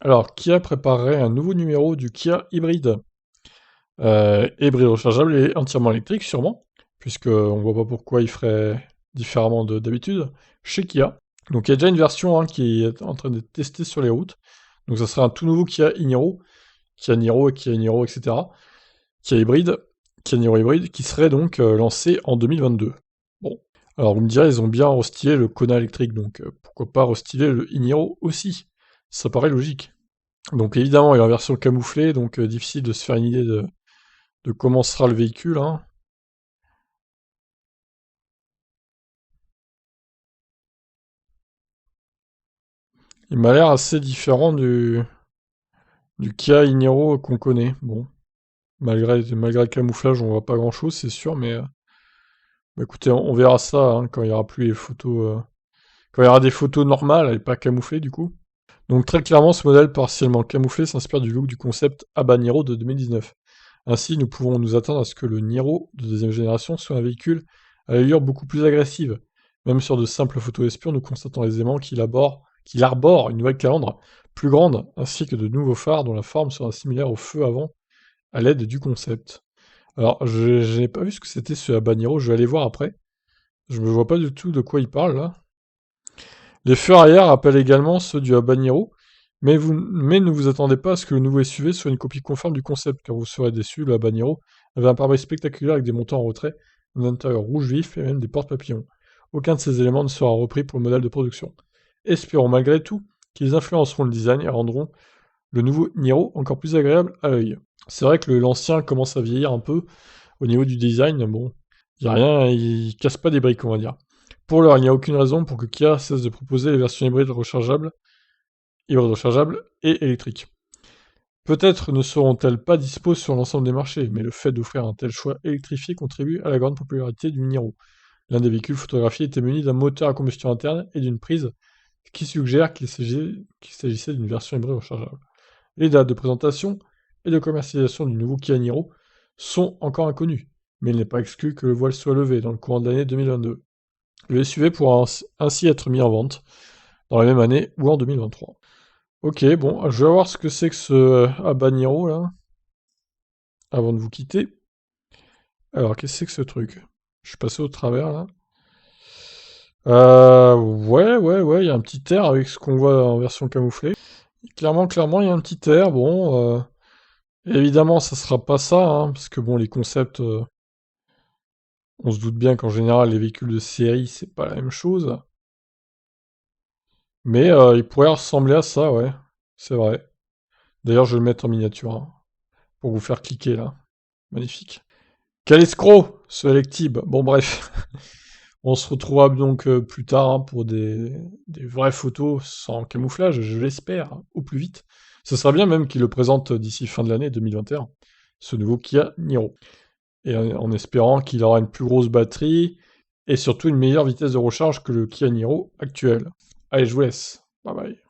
Alors, Kia préparerait un nouveau numéro du Kia hybride. Hybride rechargeable et entièrement électrique, sûrement, puisqu'on voit pas pourquoi il ferait différemment d'habitude, chez Kia. Donc il y a déjà une version hein, qui est en train d'être testée sur les routes. Donc ça serait un tout nouveau Kia Niro et Kia Niro, etc. Kia hybride, Kia Niro hybride, qui serait donc lancé en 2022. Bon, alors vous me direz, ils ont bien restylé le Kona électrique, donc pourquoi pas restyler le Niro aussi? Ça paraît logique. Donc évidemment, il y a une version camouflée, donc difficile de se faire une idée de comment sera le véhicule. Hein. Il m'a l'air assez différent du Kia Niro qu'on connaît. Bon, malgré le camouflage, on voit pas grand-chose, c'est sûr, mais bah, écoutez, on verra ça hein, quand il y aura plus les photos, quand il y aura des photos normales et pas camouflées du coup. Donc très clairement, ce modèle partiellement camouflé s'inspire du look du concept Habanero de 2019. Ainsi, nous pouvons nous attendre à ce que le Niro de deuxième génération soit un véhicule à l'allure beaucoup plus agressive. Même sur de simples photos espions, nous constatons aisément qu'il arbore une nouvelle calandre plus grande, ainsi que de nouveaux phares dont la forme sera similaire au feu avant à l'aide du concept. Alors, je n'ai pas vu ce que c'était ce Habanero, je vais aller voir après. Je ne vois pas du tout de quoi il parle là. Les feux arrière rappellent également ceux du Habanero, mais ne vous attendez pas à ce que le nouveau SUV soit une copie conforme du concept, car vous serez déçus, le Habanero avait un pare-brise spectaculaire avec des montants en retrait, un intérieur rouge vif et même des portes papillons. Aucun de ces éléments ne sera repris pour le modèle de production. Espérons malgré tout qu'ils influenceront le design et rendront le nouveau Niro encore plus agréable à l'œil. C'est vrai que l'ancien commence à vieillir un peu au niveau du design, bon, il n'y a rien, il casse pas des briques, on va dire. Pour l'heure, il n'y a aucune raison pour que Kia cesse de proposer les versions hybrides rechargeables et électriques. Peut-être ne seront-elles pas dispo sur l'ensemble des marchés, mais le fait d'offrir un tel choix électrifié contribue à la grande popularité du Niro. L'un des véhicules photographiés était muni d'un moteur à combustion interne et d'une prise qui suggère qu'il s'agissait d'une version hybride rechargeable. Les dates de présentation et de commercialisation du nouveau Kia Niro sont encore inconnues, mais il n'est pas exclu que le voile soit levé dans le courant de l'année 2022. Le SUV pourra ainsi être mis en vente dans la même année ou en 2023. Ok, bon, je vais voir ce que c'est que ce Habanero là, avant de vous quitter. Alors, qu'est-ce que c'est que ce truc? Je suis passé au travers là. Ouais, il y a un petit air avec ce qu'on voit en version camouflée. Clairement, il y a un petit air. Bon, évidemment, ça sera pas ça, hein, parce que bon, les concepts, on se doute bien qu'en général, les véhicules de série, c'est pas la même chose. Mais il pourrait ressembler à ça, ouais. C'est vrai. D'ailleurs, je vais le mettre en miniature, hein, pour vous faire cliquer là. Magnifique. Quel escroc, ce Electib. Bon, bref. On se retrouvera donc plus tard hein, pour des vraies photos sans camouflage, je l'espère, au plus vite. Ce serait bien même qu'il le présente d'ici fin de l'année 2021, ce nouveau Kia Niro. Et en espérant qu'il aura une plus grosse batterie et surtout une meilleure vitesse de recharge que le Kia Niro actuel. Allez, je vous laisse. Bye bye.